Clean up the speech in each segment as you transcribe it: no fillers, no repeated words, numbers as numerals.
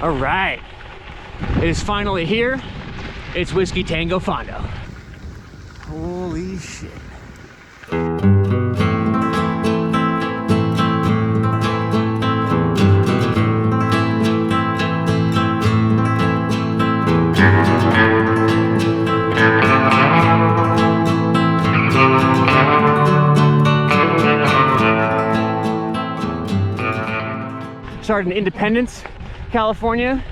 All right, it is finally here. It's Whiskey Tango Fondo. Holy shit. Started in Independence, California,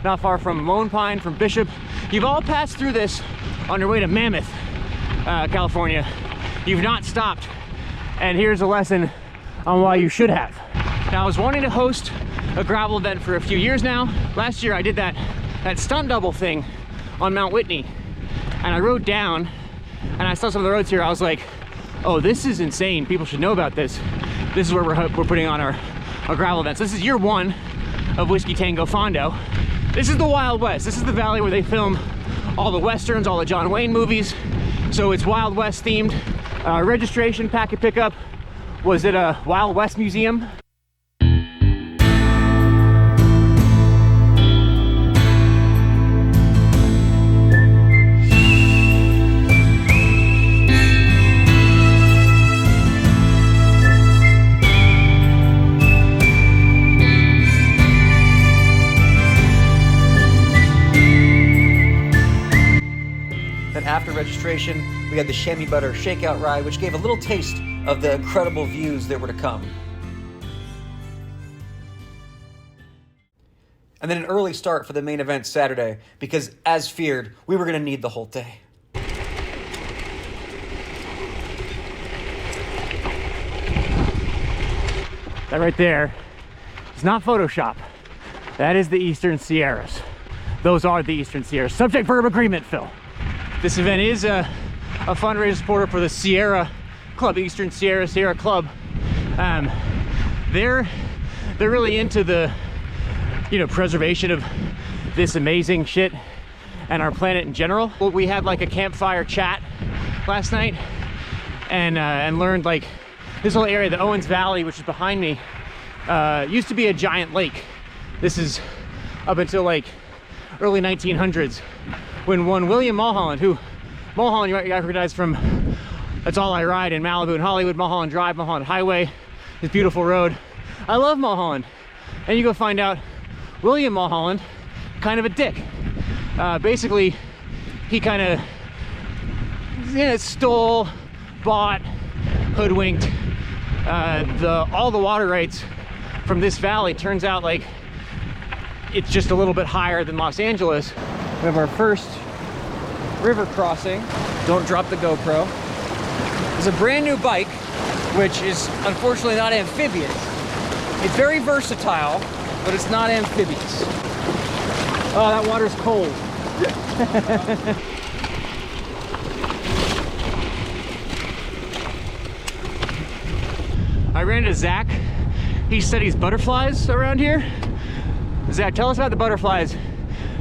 not far from Lone Pine, from Bishop. You've all passed through this on your way to Mammoth, California. You've not stopped, and here's a lesson on why you should have. Now, I was wanting to host a gravel event for a few years now. Last year I did that stunt double thing on Mount Whitney, and I rode down and I saw some of the roads here. I was like, oh, this is insane. People should know about this. This is where we're putting on our gravel events. This is year one of Whiskey Tango Fondo. This is the Wild West. This is the valley where they film all the Westerns, all the John Wayne movies. So it's Wild West themed. Registration packet pickup was at a Wild West museum. After registration, we had the Chamois Buttr shakeout ride, which gave a little taste of the incredible views that were to come. And then an early start for the main event Saturday, because as feared, we were going to need the whole day. That right there is not Photoshop. That is the Eastern Sierras. Those are the Eastern Sierras. Subject verb agreement, Phil. This event is a fundraiser supporter for the Sierra Club, Eastern Sierra Club. They're really into the, preservation of this amazing shit and our planet in general. We had like a campfire chat last night and learned like this whole area, the Owens Valley, which is behind me, used to be a giant lake. This is up until like early 1900s. When one William Mulholland, who Mulholland you recognize from That's All I Ride in Malibu and Hollywood, Mulholland Drive, Mulholland Highway, this beautiful road. I love Mulholland. And you go find out William Mulholland, kind of a dick. Basically, he kind of stole, bought, hoodwinked all the water rights from this valley. Turns out like it's just a little bit higher than Los Angeles. We have our first river crossing. Don't drop the GoPro. It's a brand new bike, which is unfortunately not amphibious. It's very versatile, but it's not amphibious. Oh, that water's cold. I ran into Zach. He studies butterflies around here. Zach, tell us about the butterflies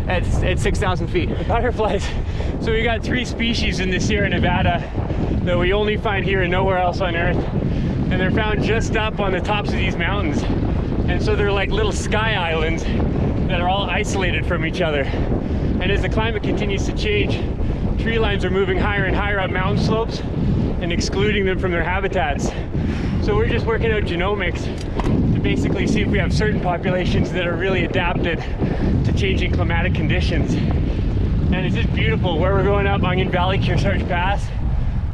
at 6,000 feet. Butterflies. So we got 3 species in the Sierra Nevada that we only find here and nowhere else on Earth. And they're found just up on the tops of these mountains. And so they're like little sky islands that are all isolated from each other. And as the climate continues to change, tree lines are moving higher and higher up mountain slopes and excluding them from their habitats. So we're just working out genomics to basically see if we have certain populations that are really adapted to changing climatic conditions. And it's just beautiful. Where we're going up Onion Valley, Kearsarge Pass,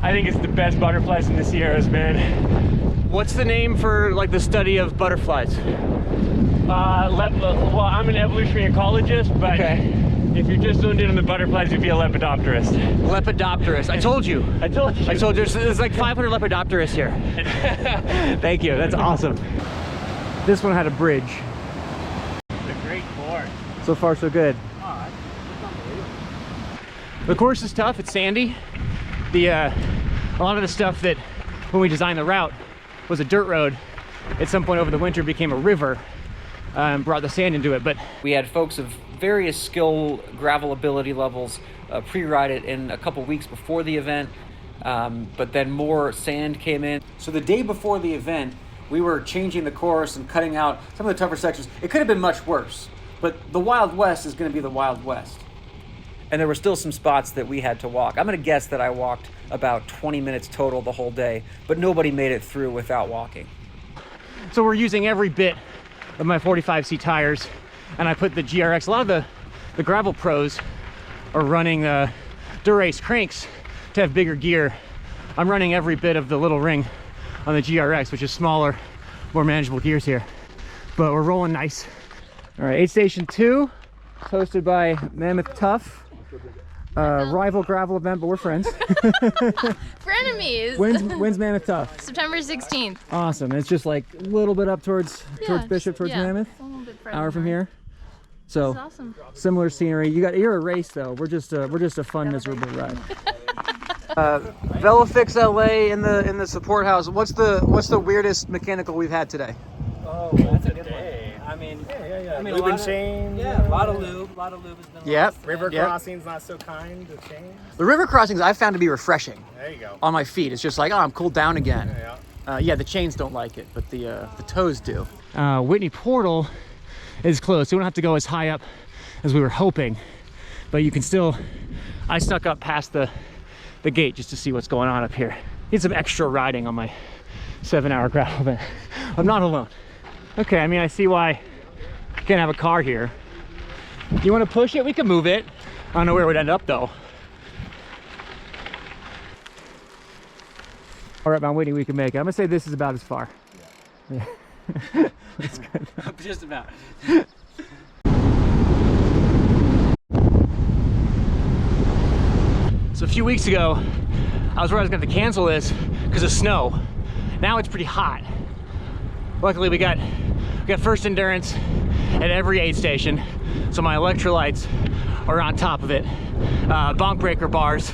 I think it's the best butterflies in the Sierras, man. What's the name for like the study of butterflies? Well, I'm an evolutionary ecologist, but okay. If you're just zoned in on the butterflies, you'd be a lepidopterist. Lepidopterist. I told you. I told you. There's like 500 lepidopterists here. Thank you. That's awesome. This one had a bridge. It's a great course. So far, so good. Oh, that's unbelievable. The course is tough. It's sandy. A lot of the stuff that when we designed the route was a dirt road. At some point over the winter became a river. Brought the sand into it. But we had folks of various skill, gravel ability levels pre-ride it in a couple weeks before the event, but then more sand came in. So the day before the event, we were changing the course and cutting out some of the tougher sections. It could have been much worse. But the Wild West is going to be the Wild West. And there were still some spots that we had to walk. I'm going to guess that I walked about 20 minutes total the whole day, but nobody made it through without walking. So we're using every bit of my 45C tires, and I put the GRX. A lot of the gravel pros are running the Dura-Ace cranks to have bigger gear. I'm running every bit of the little ring on the GRX, which is smaller, more manageable gears here. But we're rolling nice. All right, aid station 2, hosted by Mammoth Tuff. Rival gravel event, but we're friends. Frenemies. When's Mammoth Tuff? September 16th. Awesome. It's just like a little bit up towards Bishop, towards Mammoth. A little bit Hour from here. So that's awesome. similar scenery. You're a race though. We're just a fun, miserable ride. Velofix LA in the support house. What's the weirdest mechanical we've had today? Oh, that's a good day. I mean, lube and chain. Yeah, a lot of lube has been. Yep. River crossings not so kind to change. The river crossings I've found to be refreshing. There you go. On my feet, it's just like, oh, I'm cooled down again. Yeah. Yeah, the chains don't like it, but the toes do. Whitney Portal is closed, so we don't have to go as high up as we were hoping, but you can still. I stuck up past the gate just to see what's going on up here. Need some extra riding on my 7-hour gravel event. I'm not alone. Okay, I mean, I see why you can't have a car here. You want to push it? We can move it. I don't know where it would end up though. All right, Mount Whitney, we can make it. I'm gonna say this is about as far. Yeah. That's good. Just about. So a few weeks ago, I was worried I was gonna have to cancel this because of snow. Now it's pretty hot. Luckily, we got first endurance at every aid station, so my electrolytes are on top of it. Bonk Breaker bars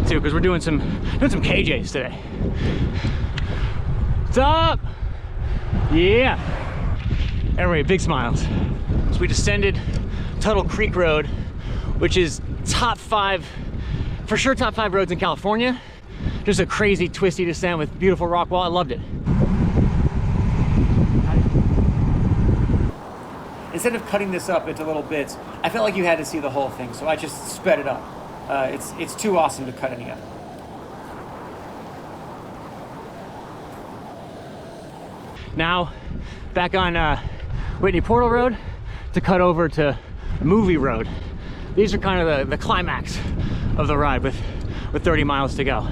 too, because we're doing some KJs today. What's up? Yeah. Everybody, big smiles. So we descended Tuttle Creek Road, which is for sure top 5 roads in California. Just a crazy twisty descent with beautiful rock wall. I loved it. Instead of cutting this up into little bits, I felt like you had to see the whole thing, so I just sped it up. It's too awesome to cut any of it. Now, back on Whitney Portal Road to cut over to Movie Road. These are kind of the climax of the ride with 30 miles to go.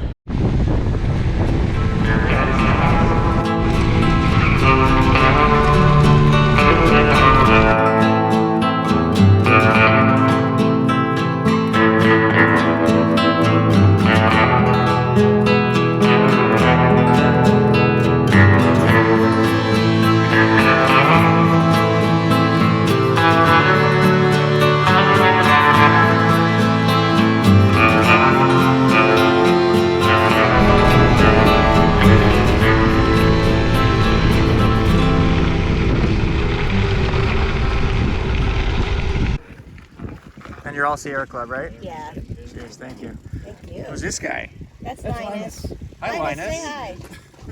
And you're all Sierra Club, right? Yeah. Cheers, thank you. Thank you. Who's this guy? That's Linus. Hi, Linus. Say hi.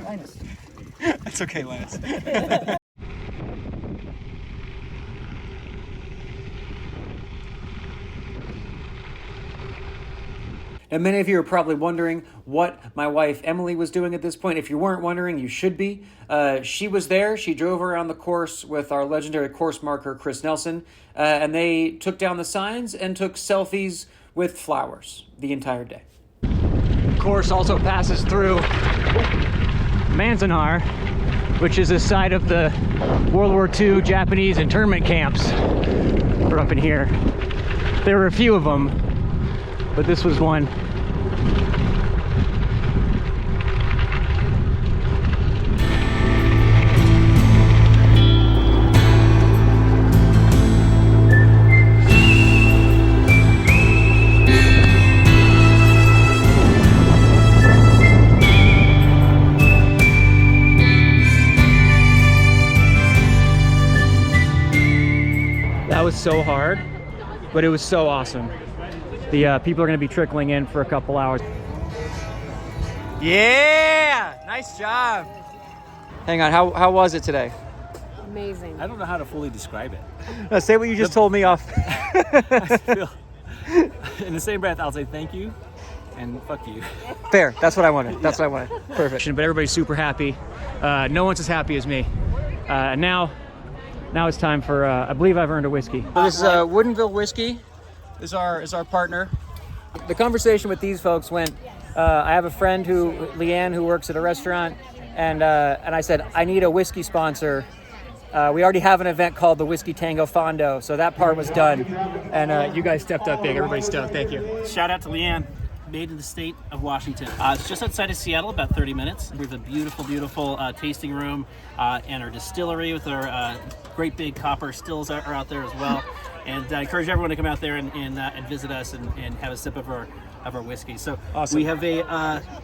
Linus. That's okay, Linus. Now, many of you are probably wondering what my wife Emily was doing at this point. If you weren't wondering, you should be. She was there. She drove around the course with our legendary course marker, Chris Nelson, and they took down the signs and took selfies with flowers the entire day. The course also passes through Manzanar, which is a site of the World War II Japanese internment camps. We're up in here. There were a few of them, but this was one. That was so hard, but it was so awesome. The people are going to be trickling in for a couple hours. Yeah, nice job. Hang on, how was it today? Amazing. I don't know how to fully describe it. Say what you just told me off. I feel, in the same breath, I'll say thank you and fuck you. Fair. That's what I wanted. That's what I wanted. Perfect. But everybody's super happy. No one's as happy as me. Now it's time for, I believe I've earned a whiskey. So this is Woodinville Whiskey. Is our partner. The conversation with these folks went. I have a friend Leanne, who works at a restaurant, and I said I need a whiskey sponsor. We already have an event called the WHISKEYTANGOFONDO, so that part was done. And you guys stepped up big. Everybody's stoked. Thank you. Shout out to Leanne, made in the state of Washington. It's just outside of Seattle, about 30 minutes. We have a beautiful, beautiful tasting room and our distillery with our great big copper stills are out there as well. And I encourage everyone to come out there and visit us and have a sip of our whiskey. So Awesome. We have a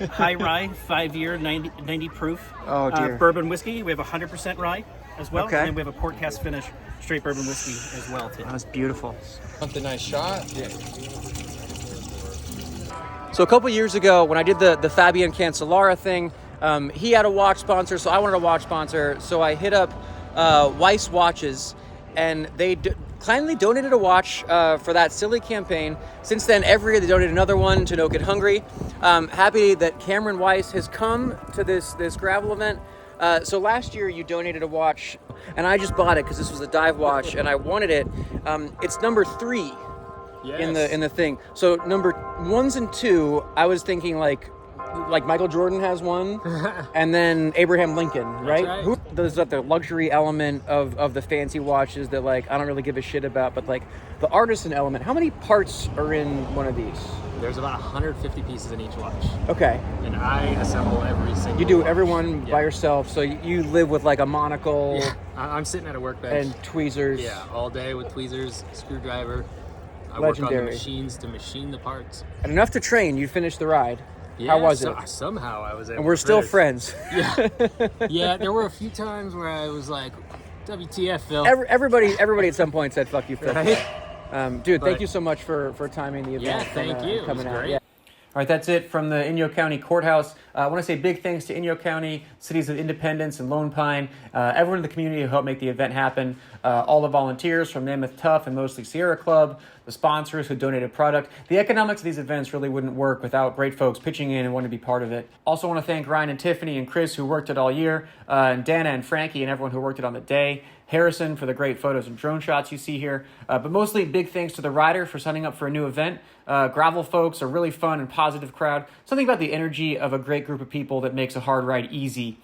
high rye, 5-year, 90 proof bourbon whiskey. We have 100% rye as well. Okay. And then we have a port cast finish straight bourbon whiskey as well too. That's beautiful. Want a nice shot? Yeah. So a couple years ago, when I did the Fabian Cancellara thing, he had a watch sponsor, so I wanted a watch sponsor. So I hit up Weiss Watches, and they kindly donated a watch for that silly campaign. Since then, every year they donate another one to No Get Hungry. Happy that Cameron Weiss has come to this gravel event. So last year you donated a watch, and I just bought it because this was a dive watch, and I wanted it. It's number 3 in the thing. So number 1s and 2, I was thinking like Michael Jordan has one, and then Abraham Lincoln, right? right. There's like the luxury element of the fancy watches that like I don't really give a shit about, but like the artisan element. How many parts are in one of these? There's about 150 pieces in each watch, Okay. and I assemble every single. You do watch. everyone by Yeah. yourself, so you live with like a monocle Yeah, I'm sitting at a workbench. and tweezers. Yeah, all day with tweezers, screwdriver. I Legendary. work on the machines to machine the parts. And enough to train, you finished the ride. Yeah, How was it? Somehow I was able. And we're to still finish. friends. Yeah, yeah. There were a few times where I was like, "WTF, Phil?" Everybody at some point said, "Fuck you, Phil." Right? Dude, thank But- you so much for timing the event. Yeah, and, thank you. It coming was out. great. Yeah. All right, that's it from the Inyo County Courthouse. I want to say big thanks to Inyo County, Cities of Independence, and Lone Pine, everyone in the community who helped make the event happen, all the volunteers from Mammoth Tuff and mostly Sierra Club, the sponsors who donated product. The economics of these events really wouldn't work without great folks pitching in and wanting to be part of it. Also want to thank Ryan and Tiffany and Chris who worked it all year, and Dana and Frankie and everyone who worked it on the day. Harrison for the great photos and drone shots you see here. But mostly big thanks to the rider for signing up for a new event. Gravel folks are really fun and positive crowd. Something about the energy of a great group of people that makes a hard ride easy.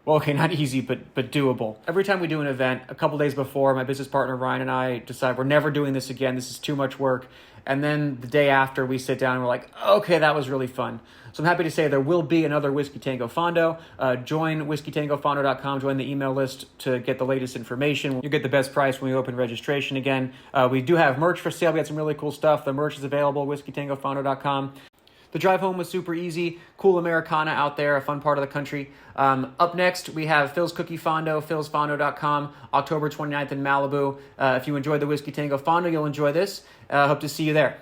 Well, okay, not easy, but doable. Every time we do an event, a couple days before, my business partner Ryan and I decide we're never doing this again. This is too much work. And then the day after, we sit down and we're like, okay, that was really fun. So I'm happy to say there will be another Whiskey Tango Fondo. Join WHISKEYTANGOFONDO.com. Join the email list to get the latest information. You'll get the best price when we open registration again. We do have merch for sale. We got some really cool stuff. The merch is available, WHISKEYTANGOFONDO.com. The drive home was super easy. Cool Americana out there, a fun part of the country. Up next, we have Phil's Cookie Fondo, philsfondo.com, October 29th in Malibu. If you enjoyed the Whiskey Tango Fondo, you'll enjoy this. Hope to see you there.